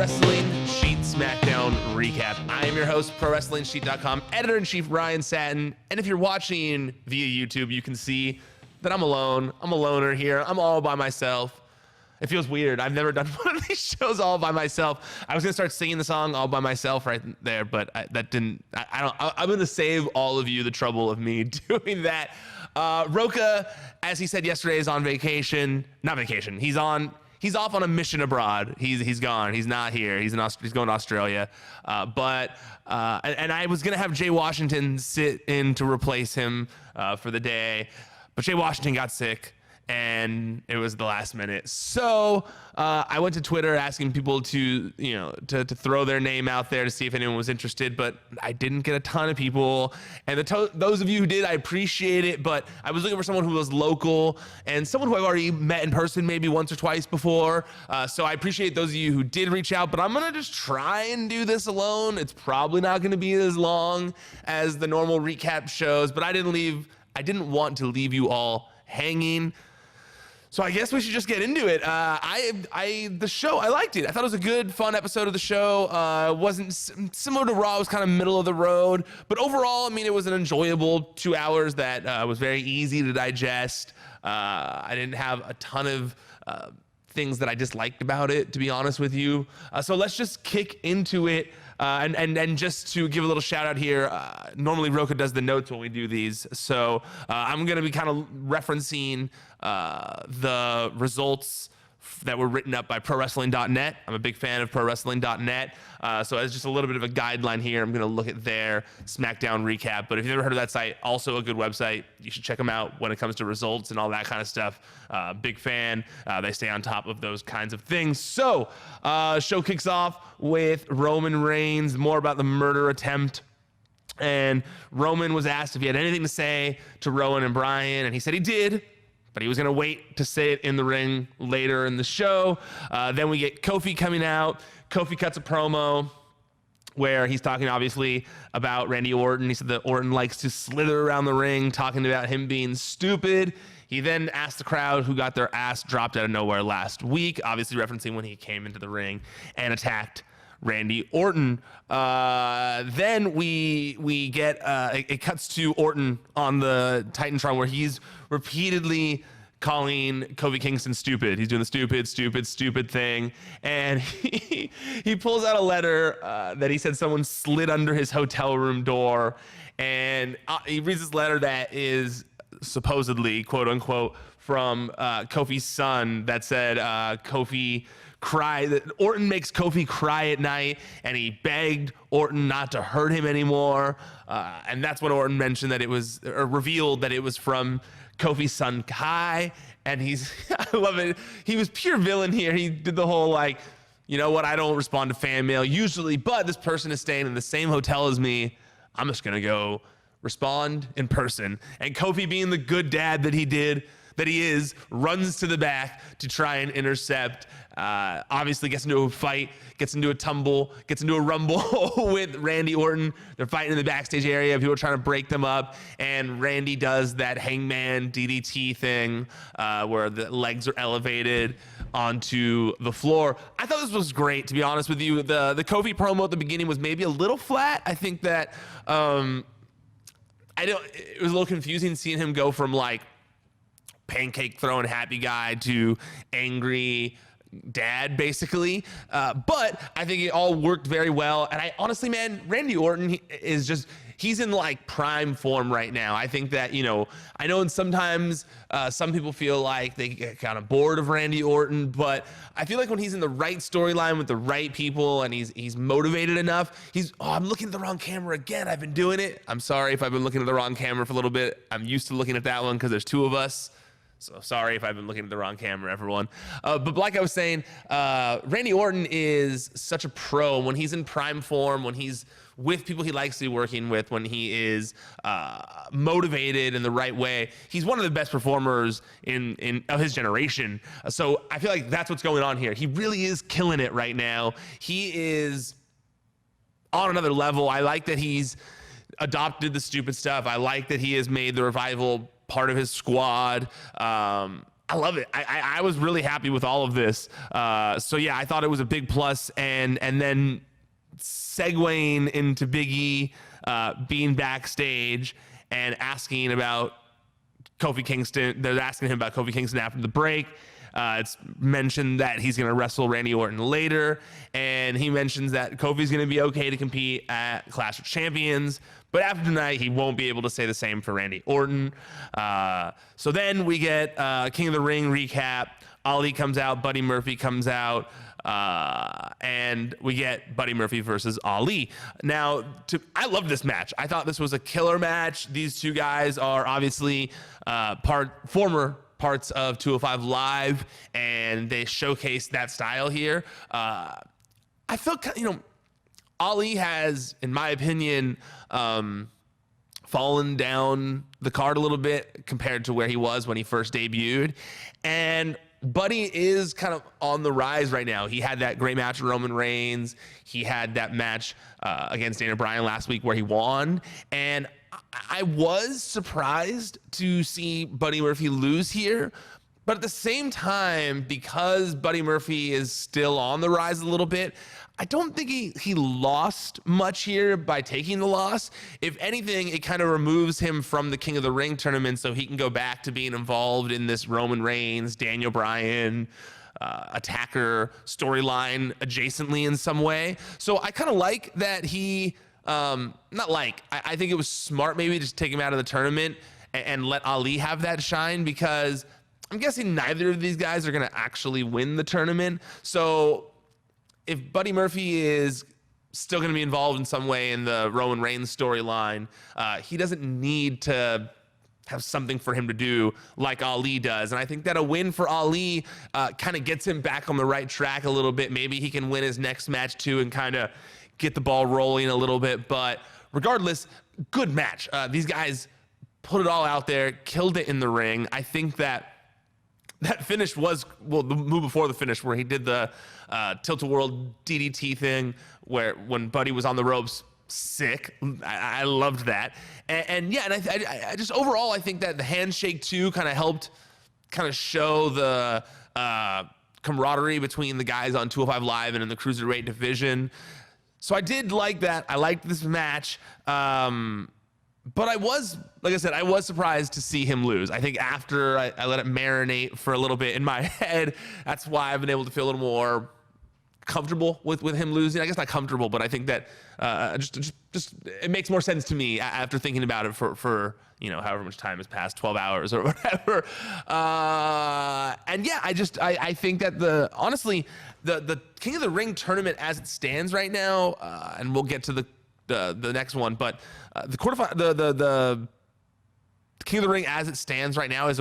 Wrestling Sheet SmackDown recap. I am your host, ProWrestlingSheet.com, editor-in-chief Ryan Satin. And if you're watching via YouTube, you can see that I'm alone. I'm a loner here. I'm all by myself. It feels weird. I've never done one of these shows all by myself. I was gonna start singing the song all by myself right there, but that didn't. I'm gonna save all of you the trouble of me doing that. Roka, as he said yesterday, is on vacation. Not vacation. He's off on a mission abroad. He's gone. He's not here. He's going to Australia. And I was gonna have Jay Washington sit in to replace him for the day, but Jay Washington got sick, and it was the last minute. So I went to Twitter asking people to throw their name out there to see if anyone was interested, but I didn't get a ton of people. And those of you who did, I appreciate it, but I was looking for someone who was local and someone who I've already met in person maybe once or twice before. So I appreciate those of you who did reach out, but I'm gonna just try and do this alone. It's probably not gonna be as long as the normal recap shows, but I didn't want to leave you all hanging. So I guess we should just get into it. The show, I liked it. I thought it was a good, fun episode of the show. Wasn't similar to Raw. It was kind of middle of the road, but overall, I mean, it was an enjoyable 2 hours that was very easy to digest. I didn't have a ton of things that I disliked about it, to be honest with you. So let's just kick into it. And just to give a little shout out here, normally Roka does the notes when we do these. So I'm going to be kind of referencing the results that were written up by ProWrestling.net. I'm a big fan of ProWrestling.net. So as just a little bit of a guideline here, I'm going to look at their SmackDown recap. But if you've never heard of that site, also a good website. You should check them out when it comes to results and all that kind of stuff. Big fan. They stay on top of those kinds of things. So show kicks off with Roman Reigns, more about the murder attempt. And Roman was asked if he had anything to say to Rowan and Bryan, and he said he did, but he was going to wait to say it in the ring later in the show. Then we get Kofi coming out. Kofi cuts a promo where he's talking, obviously, about Randy Orton. He said that Orton likes to slither around the ring, talking about him being stupid. He then asked the crowd who got their ass dropped out of nowhere last week, obviously referencing when he came into the ring and attacked Randy Orton. Then we get it cuts to Orton on the Titantron, where he's repeatedly calling Kofi Kingston stupid. He's doing the stupid thing, and he pulls out a letter that he said someone slid under his hotel room door, and he reads this letter that is supposedly, quote unquote, from Kofi's son, that said Kofi that Orton makes Kofi cry at night, and he begged Orton not to hurt him anymore. And that's when Orton mentioned that it was, or revealed that it was from Kofi's son Kai. And I love it. He was pure villain here. He did the whole like, you know what, I don't respond to fan mail usually, but this person is staying in the same hotel as me. I'm just gonna go respond in person. And Kofi, being the good dad that he is, runs to the back to try and intercept. Obviously gets into a fight, gets into a tumble, gets into a rumble with Randy Orton. They're fighting in the backstage area. People are trying to break them up, and Randy does that hangman DDT thing where the legs are elevated onto the floor. I thought this was great, to be honest with you. The Kofi promo at the beginning was maybe a little flat. I think that it was a little confusing seeing him go from like pancake throwing happy guy to angry dad, basically. But I think it all worked very well. And I honestly, man, Randy Orton he's in like prime form right now. I think that, I know sometimes some people feel like they get kind of bored of Randy Orton, but I feel like when he's in the right storyline with the right people and he's motivated enough, I'm looking at the wrong camera again. I've been doing it. I'm sorry if I've been looking at the wrong camera for a little bit. I'm used to looking at that one because there's two of us. So sorry if I've been looking at the wrong camera, everyone. But like I was saying, Randy Orton is such a pro. When he's in prime form, when he's with people he likes to be working with, when he is motivated in the right way, he's one of the best performers of his generation. So I feel like that's what's going on here. He really is killing it right now. He is on another level. I like that he's adopted the stupid stuff. I like that he has made the Revival part of his squad. I love it. I was really happy with all of this. So yeah, I thought it was a big plus. And then segueing into Big E being backstage and asking about Kofi Kingston. They're asking him about Kofi Kingston after the break. It's mentioned that he's going to wrestle Randy Orton later, and he mentions that Kofi's going to be okay to compete at Clash of Champions, but after tonight, he won't be able to say the same for Randy Orton. So then we get King of the Ring recap. Ali comes out, Buddy Murphy comes out, and we get Buddy Murphy versus Ali. Now, I love this match. I thought this was a killer match. These two guys are obviously former parts of 205 Live, and they showcase that style here. I felt, Ali has, in my opinion, fallen down the card a little bit compared to where he was when he first debuted. And Buddy is kind of on the rise right now. He had that great match with Roman Reigns. He had that match against Daniel Bryan last week where he won. And I was surprised to see Buddy Murphy lose here. But at the same time, because Buddy Murphy is still on the rise a little bit, I don't think he lost much here by taking the loss. If anything, it kind of removes him from the King of the Ring tournament so he can go back to being involved in this Roman Reigns, Daniel Bryan, attacker storyline adjacently in some way. So I kind of like that he, I think it was smart maybe just take him out of the tournament and let Ali have that shine, because I'm guessing neither of these guys are going to actually win the tournament. So if Buddy Murphy is still going to be involved in some way in the Roman Reigns storyline, he doesn't need to have something for him to do like Ali does. And I think that a win for Ali kind of gets him back on the right track a little bit. Maybe he can win his next match too and kind of get the ball rolling a little bit. But regardless, good match. These guys put it all out there, killed it in the ring. I think that finish was, well, the move before the finish where he did the tilt-a-world DDT thing when Buddy was on the ropes, sick. I loved that. And I just overall, I think that the handshake too kind of helped kind of show the camaraderie between the guys on 205 Live and in the Cruiserweight division. So I did like that. I liked this match. But I was, like I said, I was surprised to see him lose. I think after I let it marinate for a little bit in my head, that's why I've been able to feel a little more comfortable with him losing. I guess not comfortable, but I think that just it makes more sense to me after thinking about it for however much time has passed, 12 hours or whatever. And yeah, I think that honestly the King of the Ring tournament as it stands right now, and we'll get to the next one, but the King of the Ring as it stands right now is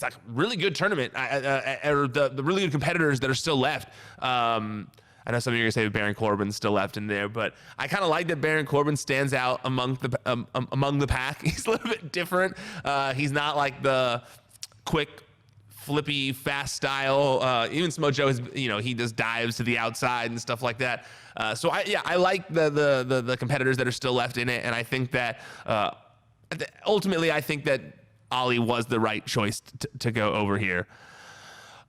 like really good tournament, or the really good competitors that are still left. I know some of you are gonna say Baron Corbin's still left in there, but I kind of like that Baron Corbin stands out among the pack. He's a little bit different. He's not like the quick, flippy, fast style. Even Samoa Joe he does dives to the outside and stuff like that. So I like the competitors that are still left in it, and I think that ultimately I think that Ali was the right choice to go over here.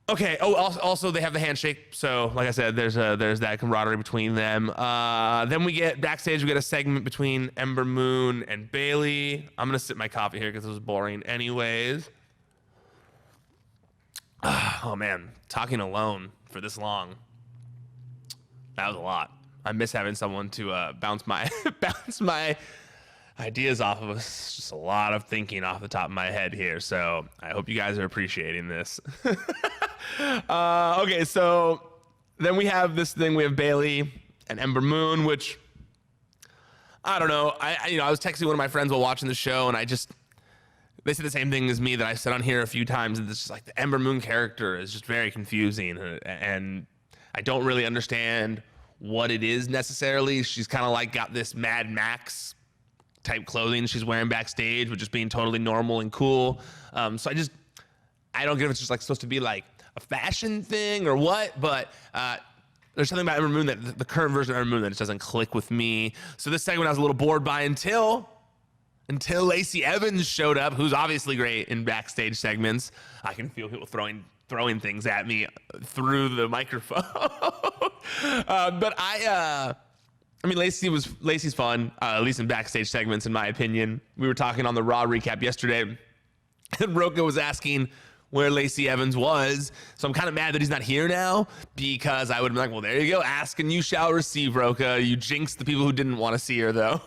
Okay. Oh, also they have the handshake. So like I said, there's that camaraderie between them. Then we get backstage. We get a segment between Ember Moon and Bayley. I'm gonna sip my coffee here because it was boring anyways. Oh man, talking alone for this long. That was a lot. I miss having someone to bounce my ideas off of. It's just a lot of thinking off the top of my head here. So I hope you guys are appreciating this. Okay, so then we have this thing. We have Bayley and Ember Moon, which I don't know. I was texting one of my friends while watching the show, and they said the same thing as me that I said on here a few times. And it's just like the Ember Moon character is just very confusing, and I don't really understand what it is necessarily. She's kind of like got this Mad Max type clothing she's wearing backstage, but just being totally normal and cool. So I don't get if it's just like supposed to be like a fashion thing or what, but there's something about Ember Moon, that the current version of Ember Moon, that just doesn't click with me. So this segment I was a little bored by until until Lacey Evans showed up, who's obviously great in backstage segments. I can feel people throwing things at me through the microphone. But I mean, Lacey's fun, at least in backstage segments, in my opinion. We were talking on the Raw recap yesterday, and Roka was asking where Lacey Evans was. So I'm kind of mad that he's not here now, because I would have been like, well, there you go. Ask and you shall receive, Roka. You jinxed the people who didn't want to see her, though.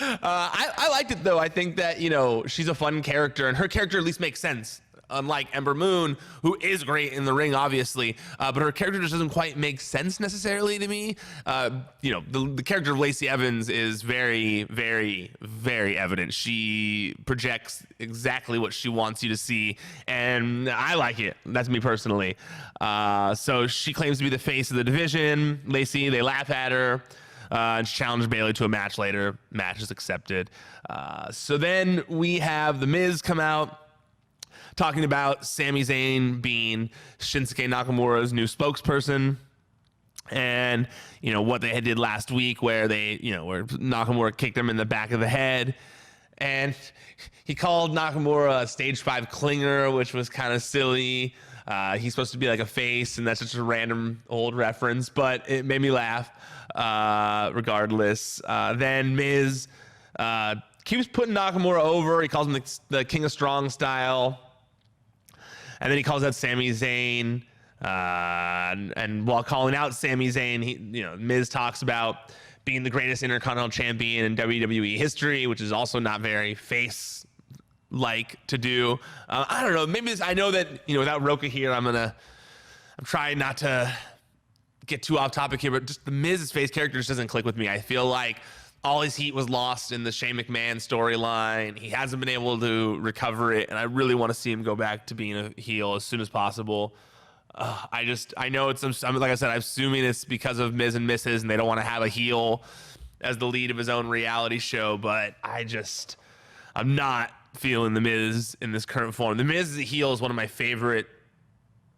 I liked it, though. I think that, she's a fun character, and her character at least makes sense. Unlike Ember Moon, who is great in the ring, obviously, but her character just doesn't quite make sense necessarily to me. The character of Lacey Evans is very, very, very evident. She projects exactly what she wants you to see, and I like it. That's me personally. So she claims to be the face of the division. Lacey, they laugh at her. And she challenged Bayley to a match later. Match is accepted. So then we have The Miz come out, talking about Sami Zayn being Shinsuke Nakamura's new spokesperson, and what they did last week, where where Nakamura kicked him in the back of the head, and he called Nakamura a stage 5 clinger, which was kind of silly. He's supposed to be like a face, and that's just a random old reference, but it made me laugh regardless. Then Miz keeps putting Nakamura over. He calls him the King of Strong Style. And then he calls out Sami Zayn, and while calling out Sami Zayn, Miz talks about being the greatest Intercontinental Champion in WWE history, which is also not very face-like to do. I don't know. Maybe I know that without Roka here, I'm trying not to get too off topic here, but just the Miz's face character just doesn't click with me. I feel like all his heat was lost in the Shane McMahon storyline. He hasn't been able to recover it, and I really want to see him go back to being a heel as soon as possible. I know like I said, I'm assuming it's because of Miz and Mrs., and they don't want to have a heel as the lead of his own reality show, but I'm not feeling the Miz in this current form. The Miz as a heel is one of my favorite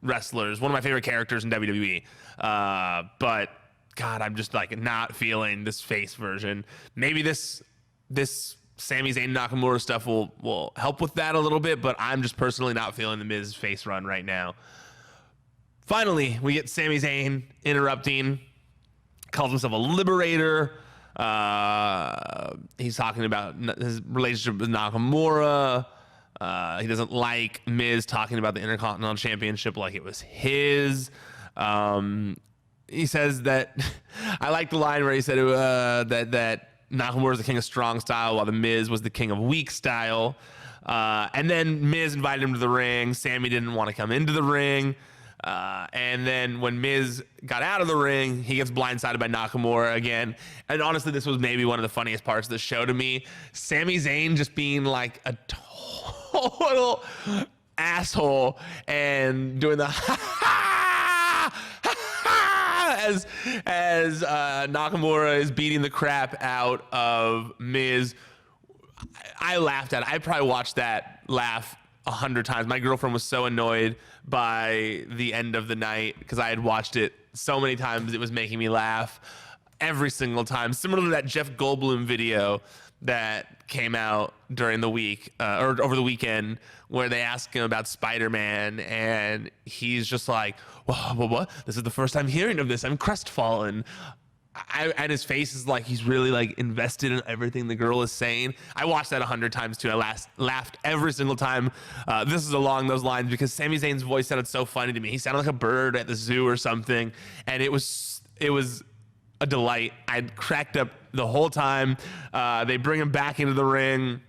wrestlers, one of my favorite characters in WWE. But God, I'm just not feeling this face version. Maybe this Sami Zayn Nakamura stuff will help with that a little bit, but I'm just personally not feeling the Miz face run right now. Finally, we get Sami Zayn interrupting, calls himself a liberator. He's talking about his relationship with Nakamura. He doesn't like Miz talking about the Intercontinental Championship like it was his. He says that I like the line where he said that Nakamura was the king of strong style while the Miz was the king of weak style. And then Miz invited him to the ring. Sammy didn't want to come into the ring. And then when Miz got out of the ring, he gets blindsided by Nakamura again. And honestly, this was maybe one of the funniest parts of the show to me. Sami Zayn just being like a total asshole and doing the as Nakamura is beating the crap out of Miz. I laughed at it. I probably watched that laugh 100 times. My girlfriend was so annoyed by the end of the night because I had watched it so many times. It was making me laugh every single time. Similar to that Jeff Goldblum video that came out during the week or over the weekend, where they ask him about Spider-Man, and he's just like, what? This is the first time hearing of this. I'm crestfallen. And his face is like he's really invested in everything the girl is saying. I watched that 100 times too. I laughed every single time. This is along those lines because Sami Zayn's voice sounded so funny to me. He sounded like a bird at the zoo or something, and it was a delight. I cracked up the whole time. They bring him back into the ring,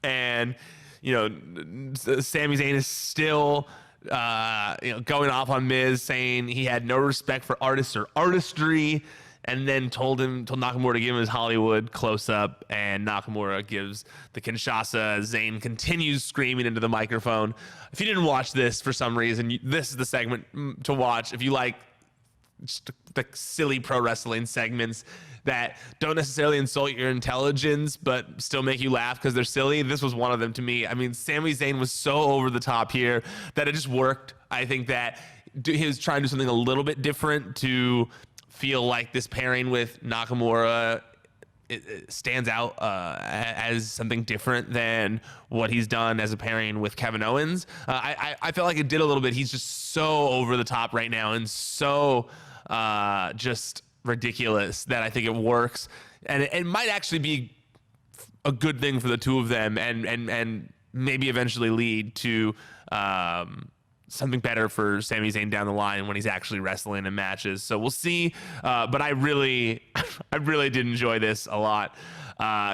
and Sami Zayn is still going off on Miz, saying he had no respect for artists or artistry, and then told Nakamura to give him his Hollywood close-up, and Nakamura gives the Kinshasa. Zayn continues screaming into the microphone. If you didn't watch this for some reason, this is the segment to watch. If you like just the silly pro wrestling segments that don't necessarily insult your intelligence but still make you laugh because they're silly, this was one of them to me. I mean, Sami Zayn was so over the top here that it just worked. I think that he was trying to do something a little bit different to feel like this pairing with Nakamura it stands out as something different than what he's done as a pairing with Kevin Owens. I felt like it did a little bit. He's just so over the top right now and so just ridiculous that I think it works. And it might actually be a good thing for the two of them and maybe eventually lead to something better for Sami Zayn down the line when he's actually wrestling in matches. So we'll see. But I really did enjoy this a lot.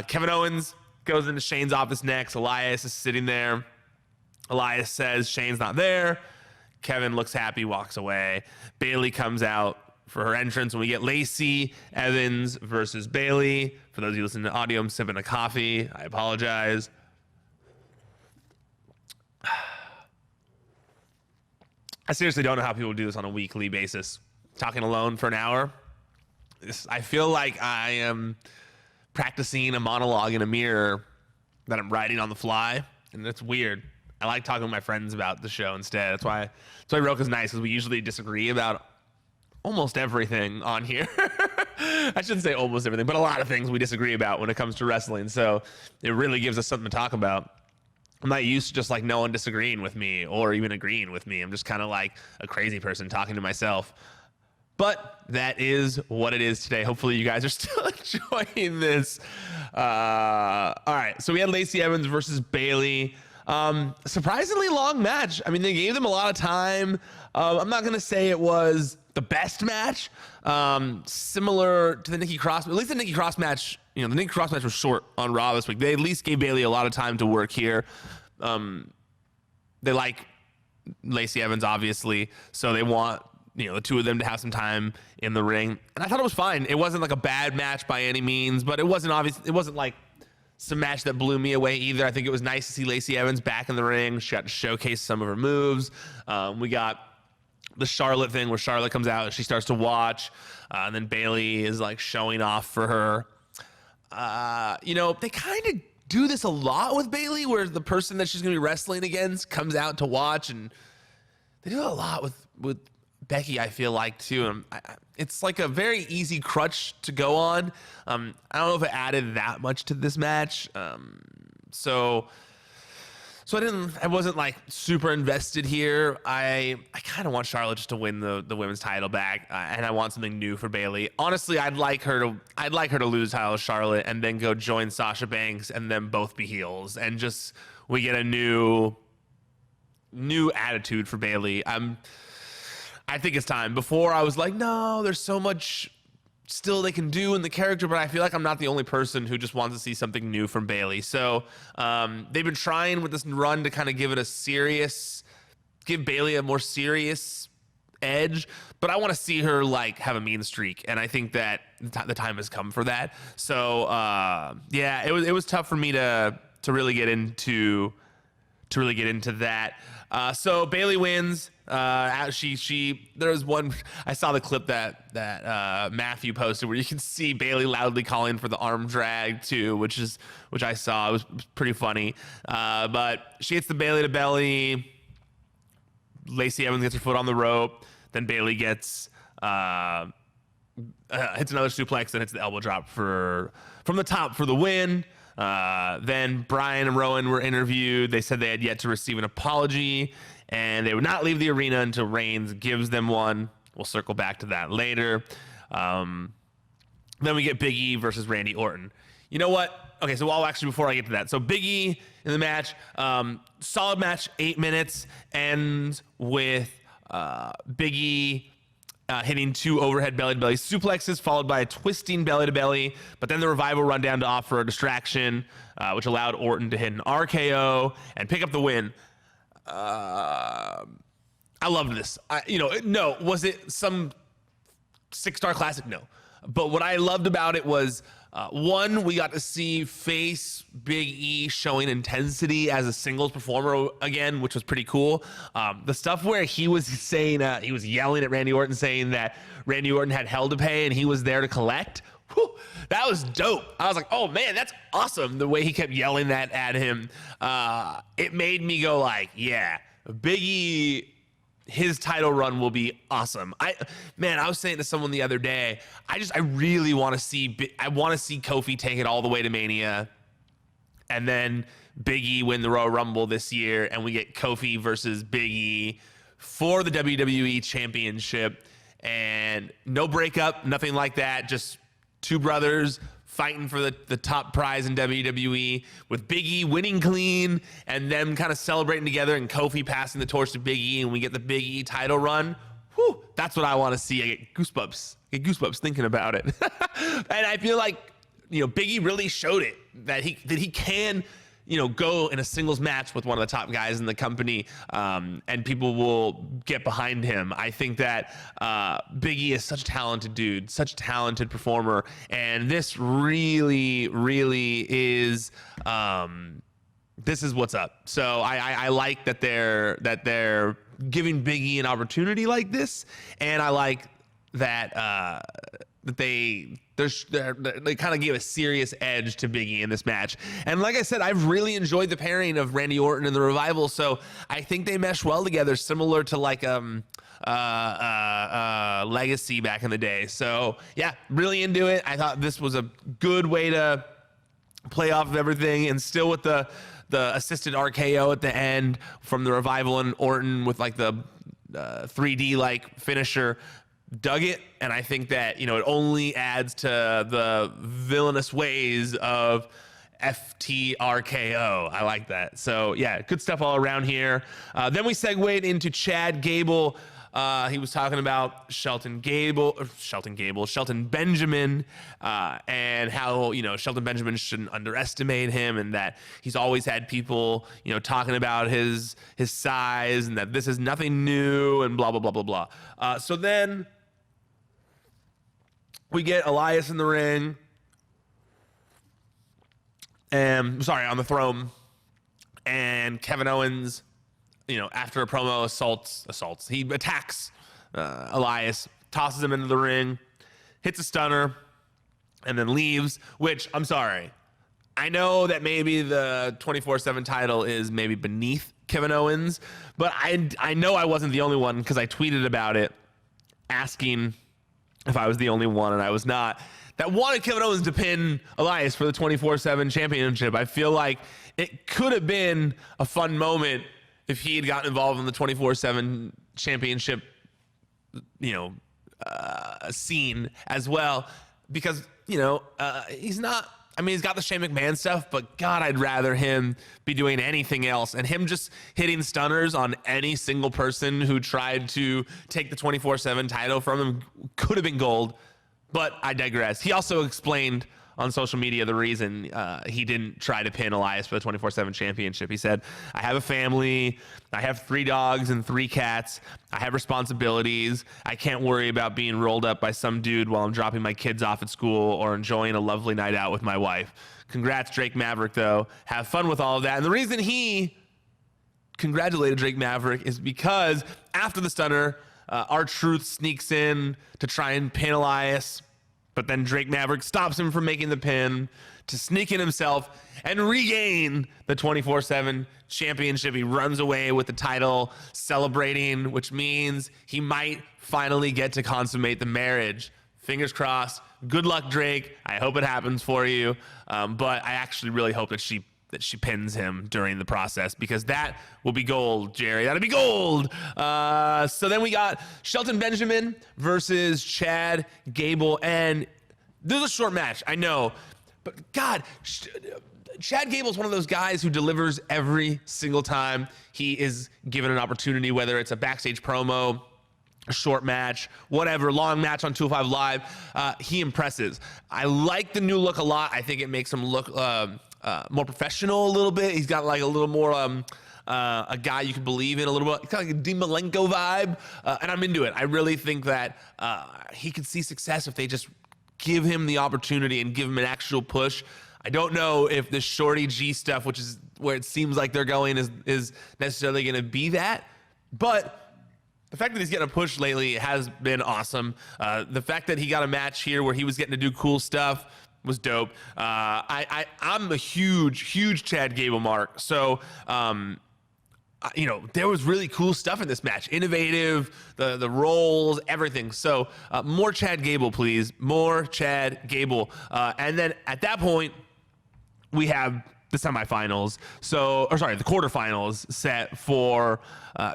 Kevin Owens goes into Shane's office next. Elias is sitting there. Elias says Shane's not there. Kevin looks happy, walks away. Bayley comes out for her entrance, and we get Lacey Evans versus Bayley. For those of you listening to audio, I'm sipping a coffee. I apologize. I seriously don't know how people do this on a weekly basis. Talking alone for an hour. I feel like I am practicing a monologue in a mirror that I'm writing on the fly, and that's weird. I like talking to my friends about the show instead. That's why Roka's nice, because we usually disagree about almost everything on here. I shouldn't say almost everything, but a lot of things we disagree about when it comes to wrestling. So it really gives us something to talk about. I'm not used to just like no one disagreeing with me or even agreeing with me. I'm just kind of like a crazy person talking to myself. But that is what it is today. Hopefully you guys are still enjoying this. All right, so we had Lacey Evans versus Bayley. Surprisingly long match. I mean, they gave them a lot of time. I'm not going to say it was the best match. Similar to the Nikki Cross, at least the Nikki Cross match, the Nikki Cross match was short on Raw this week. They at least gave Bayley a lot of time to work here. They like Lacey Evans, obviously, so they want, the two of them to have some time in the ring. And I thought it was fine. It wasn't like a bad match by any means, but it wasn't obvious. It wasn't like some match that blew me away either. I think it was nice to see Lacey Evans back in the ring. She got to showcase some of her moves. We got the Charlotte thing where Charlotte comes out and she starts to watch, and then Bayley is like showing off for her. They kind of do this a lot with Bayley, where the person that she's going to be wrestling against comes out to watch, and they do it a lot with Becky, I feel like, too. It's like a very easy crutch to go on. I don't know if it added that much to this match. So I wasn't like super invested here. I kind of want Charlotte just to win the women's title back, and I want something new for Bayley. Honestly, I'd like her to lose title to Charlotte and then go join Sasha Banks and then both be heels, and just we get a new attitude for Bayley. I think it's time. Before I was like, no, there's so much still they can do in the character, but I feel like I'm not the only person who just wants to see something new from Bayley. So they've been trying with this run to kind of give Bayley a more serious edge, but I want to see her like have a mean streak, and I think that the time has come for that. So it was tough for me to really get into that. So Bayley wins. There was one, I saw the clip that Matthew posted where you can see Bayley loudly calling for the arm drag too, which I saw. It was pretty funny. But she hits the Bayley to belly. Lacey Evans gets her foot on the rope. Then Bayley hits another suplex and hits the elbow drop from the top for the win. Then Brian and Rowan were interviewed. They said they had yet to receive an apology, and they would not leave the arena until Reigns gives them one. We'll circle back to that later. Then we get Big E versus Randy Orton. You know what? Okay, so before I get to that, so Big E in the match, solid match, 8 minutes, ends with Big E hitting 2 overhead belly-to-belly suplexes, followed by a twisting belly-to-belly. But then the Revival run down to offer a distraction, which allowed Orton to hit an RKO and pick up the win. I loved this. No, was it some 6-star classic? No. But what I loved about it was, one, we got to see face Big E showing intensity as a singles performer again, which was pretty cool. The stuff where he was saying, he was yelling at Randy Orton, saying that Randy Orton had hell to pay and he was there to collect. Whew, that was dope. I was like, oh man, that's awesome. The way he kept yelling that at him. It made me go like, yeah, Big E his title run will be awesome. I was saying to someone the other day, I really want to see Kofi take it all the way to Mania, and then Big E win the Royal Rumble this year, and we get Kofi versus Big E for the WWE Championship, and no breakup, nothing like that, just two brothers fighting for the top prize in WWE, with Big E winning clean and them kind of celebrating together, and Kofi passing the torch to Big E, and we get the Big E title run. Whew, that's what I want to see. I get goosebumps thinking about it. And I feel like, Big E really showed it that he can, go in a singles match with one of the top guys in the company, and people will get behind him. I think that Big E is such a talented dude, such a talented performer, and this really, really is this is what's up. So I like that they're giving Big E an opportunity like this, and I like that they kind of gave a serious edge to Big E in this match. And like I said, I've really enjoyed the pairing of Randy Orton and the Revival, so I think they mesh well together, similar to like Legacy back in the day. So yeah, really into it. I thought this was a good way to play off of everything, and still with the assisted RKO at the end from the Revival and Orton with like the 3D like finisher. Dug it, and I think that it only adds to the villainous ways of FTRKO. I like that. So yeah, good stuff all around here. Then we segued into Chad Gable. He was talking about Shelton Benjamin, and how Shelton Benjamin shouldn't underestimate him, and that he's always had people talking about his size, and that this is nothing new, and blah blah blah blah blah. So then we get Elias in the ring, and on the throne, and Kevin Owens, after a promo assaults. He attacks Elias, tosses him into the ring, hits a stunner, and then leaves. Which, I'm sorry, I know that maybe the 24/7 title is maybe beneath Kevin Owens, but I know I wasn't the only one, because I tweeted about it, asking if I was the only one, and I was not, that wanted Kevin Owens to pin Elias for the 24/7 championship. I feel like it could have been a fun moment if he had gotten involved in the 24/7 championship, scene as well, because, he's not, he's got the Shane McMahon stuff, but God, I'd rather him be doing anything else, and him just hitting stunners on any single person who tried to take the 24/7 title from him could have been gold. But I digress. He also explained on social media the reason he didn't try to pin Elias for the 24/7 championship. He said, I have a family, I have 3 dogs and 3 cats, I have responsibilities, I can't worry about being rolled up by some dude while I'm dropping my kids off at school or enjoying a lovely night out with my wife. Congrats, Drake Maverick, though. Have fun with all of that. And the reason he congratulated Drake Maverick is because after the stunner, R-Truth sneaks in to try and pin Elias, but then Drake Maverick stops him from making the pin to sneak in himself and regain the 24/7 championship. He runs away with the title, celebrating, which means he might finally get to consummate the marriage. Fingers crossed. Good luck, Drake. I hope it happens for you. But I actually really hope that she pins him during the process, because that will be gold, Jerry. That'll be gold. So then we got Shelton Benjamin versus Chad Gable, and this is a short match, I know, but God, Chad Gable's one of those guys who delivers every single time he is given an opportunity, whether it's a backstage promo, a short match, whatever, long match on 205 Live. He impresses. I like the new look a lot. I think it makes him look more professional a little bit. He's got like a little more a guy you can believe in a little bit. It's kind of like a Dean Malenko vibe, and I'm into it. I really think that he could see success if they just give him the opportunity and give him an actual push. I don't know if the Shorty G stuff, which is where it seems like they're going, is necessarily going to be that, but the fact that he's getting a push lately has been awesome. The fact that he got a match here where he was getting to do cool stuff was dope. I'm a huge Chad Gable mark. So I'm there was really cool stuff in this match. Innovative, the rolls, everything. So more Chad Gable, please. More Chad Gable. And then at that point, we have the semifinals. The quarterfinals set for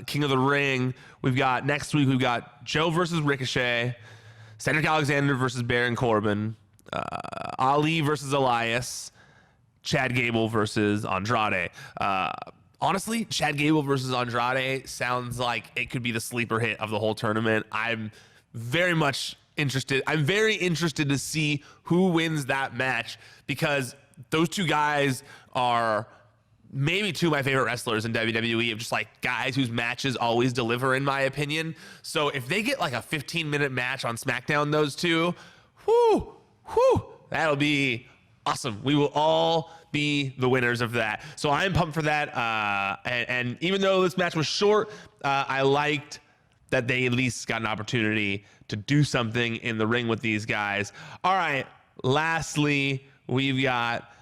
King of the Ring. Next week, we've got Joe versus Ricochet, Cedric Alexander versus Baron Corbin, Ali versus Elias, Chad Gable versus Andrade. Honestly, Chad Gable versus Andrade sounds like it could be the sleeper hit of the whole tournament. I'm very interested to see who wins that match, because those two guys are maybe two of my favorite wrestlers in WWE, of just like guys whose matches always deliver, in my opinion. So if they get like a 15-minute match on SmackDown, those two, that'll be awesome. We will all be the winners of that. So I'm pumped for that. And even though this match was short, I liked that they at least got an opportunity to do something in the ring with these guys. All right. Lastly, we've got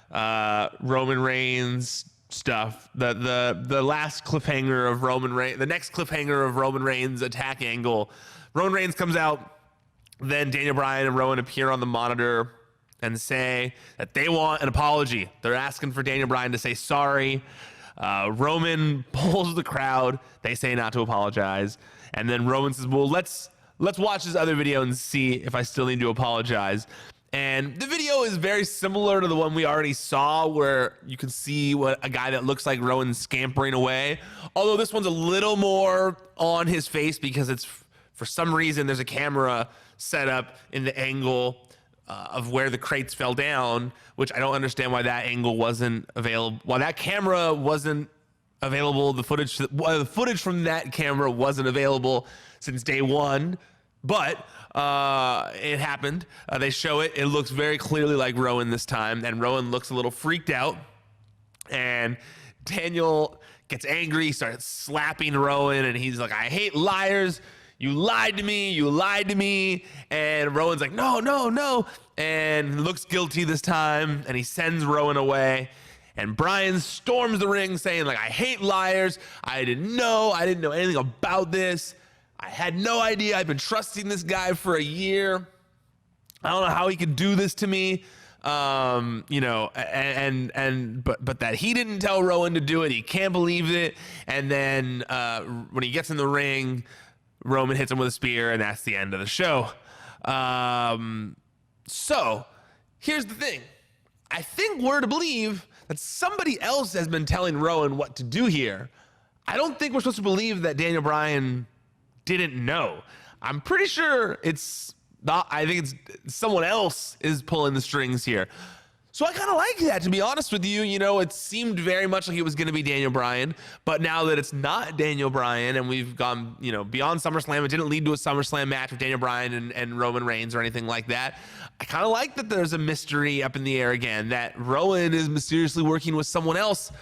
Roman Reigns stuff. The last cliffhanger of Roman Reigns, the next cliffhanger of Roman Reigns' attack angle. Roman Reigns comes out, then Daniel Bryan and Rowan appear on the monitor and say that they want an apology. They're asking for Daniel Bryan to say sorry. Roman pulls the crowd. They say not to apologize. And then Roman says, well, let's watch this other video and see if I still need to apologize. And the video is very similar to the one we already saw, where you can see what a guy that looks like Rowan scampering away. Although this one's a little more on his face, because it's, for some reason, there's a camera set up in the angle of where the crates fell down, which I don't understand why that angle wasn't available. Why that camera wasn't available, the footage from that camera wasn't available since day one, but it happened. They show it. It looks very clearly like Rowan this time, and Rowan looks a little freaked out. And Daniel gets angry, starts slapping Rowan, and he's like, I hate liars. You lied to me. You lied to me. And Rowan's like, no, no, no. And looks guilty this time. And he sends Rowan away. And Bryan storms the ring saying, like, I hate liars. I didn't know anything about this. I had no idea. I've been trusting this guy for a year. I don't know how he could do this to me. But that he didn't tell Rowan to do it. He can't believe it. And then when he gets in the ring, Roman hits him with a spear, and that's the end of the show. So here's the thing. I think we're to believe that somebody else has been telling Rowan what to do here. I don't think we're supposed to believe that Daniel Bryan didn't know. I'm pretty sure it's not. I think it's someone else is pulling the strings here. So I kind of like that, to be honest with you. It seemed very much like it was going to be Daniel Bryan, but now that it's not Daniel Bryan, and we've gone, beyond SummerSlam, it didn't lead to a SummerSlam match with Daniel Bryan and Roman Reigns or anything like that. I kind of like that there's a mystery up in the air again, that Rowan is mysteriously working with someone else.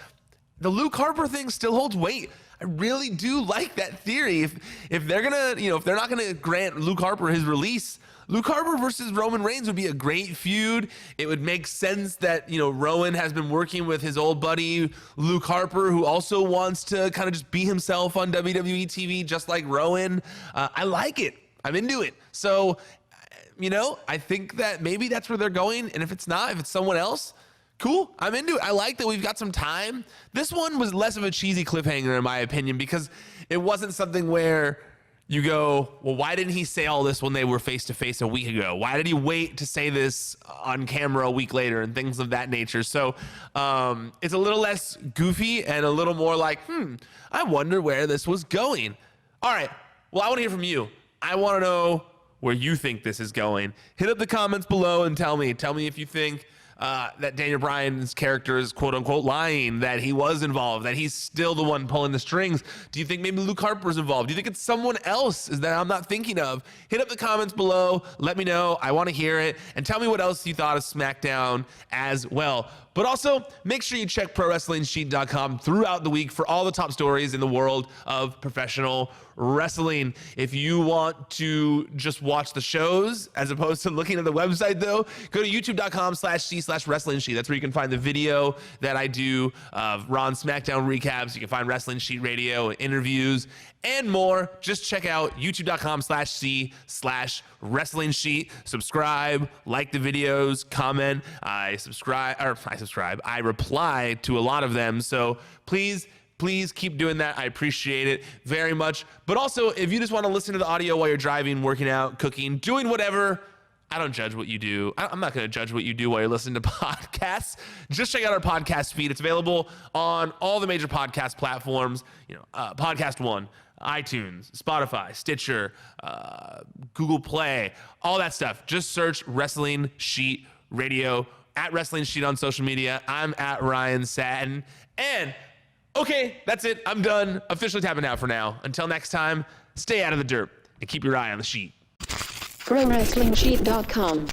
The Luke Harper thing still holds weight. I really do like that theory. If they're gonna, if they're not gonna grant Luke Harper his release, Luke Harper versus Roman Reigns would be a great feud. It would make sense that, Rowan has been working with his old buddy, Luke Harper, who also wants to kind of just be himself on WWE TV, just like Rowan. I like it. I'm into it. So, I think that maybe that's where they're going. And if it's not, if it's someone else, cool. I'm into it. I like that we've got some time. This one was less of a cheesy cliffhanger, in my opinion, because it wasn't something where you go, well, why didn't he say all this when they were face to face a week ago? Why did he wait to say this on camera a week later, and things of that nature? So it's a little less goofy and a little more like, I wonder where this was going. All right. Well, I want to hear from you. I want to know where you think this is going. Hit up the comments below and tell me if you think that Daniel Bryan's character is quote unquote lying, that he was involved, that he's still the one pulling the strings. Do you think maybe Luke Harper's involved? Do you think it's someone else that I'm not thinking of? Hit up the comments below. Let me know. I want to hear it. And tell me what else you thought of SmackDown as well. But also, make sure you check ProWrestlingSheet.com throughout the week for all the top stories in the world of professional wrestling. If you want to just watch the shows as opposed to looking at the website, though, go to youtube.com/C/Wrestling Sheet. That's where you can find the video that I do of Raw and SmackDown recaps. You can find Wrestling Sheet Radio, interviews, and more. Just check out youtube.com/C/Wrestling Sheet. Subscribe, like the videos, comment. I reply to a lot of them. So please keep doing that. I appreciate it very much. But also, if you just want to listen to the audio while you're driving, working out, cooking, doing whatever, I don't judge what you do. I'm not going to judge what you do while you're listening to podcasts. Just check out our podcast feed. It's available on all the major podcast platforms. Podcast One, iTunes, Spotify, Stitcher, Google Play, all that stuff. Just search Wrestling Sheet Radio, at Wrestling Sheet on social media. I'm at Ryan Satin. And okay, that's it. I'm done. Officially tapping out for now. Until next time, stay out of the dirt and keep your eye on the sheet. ProWrestlingSheet.com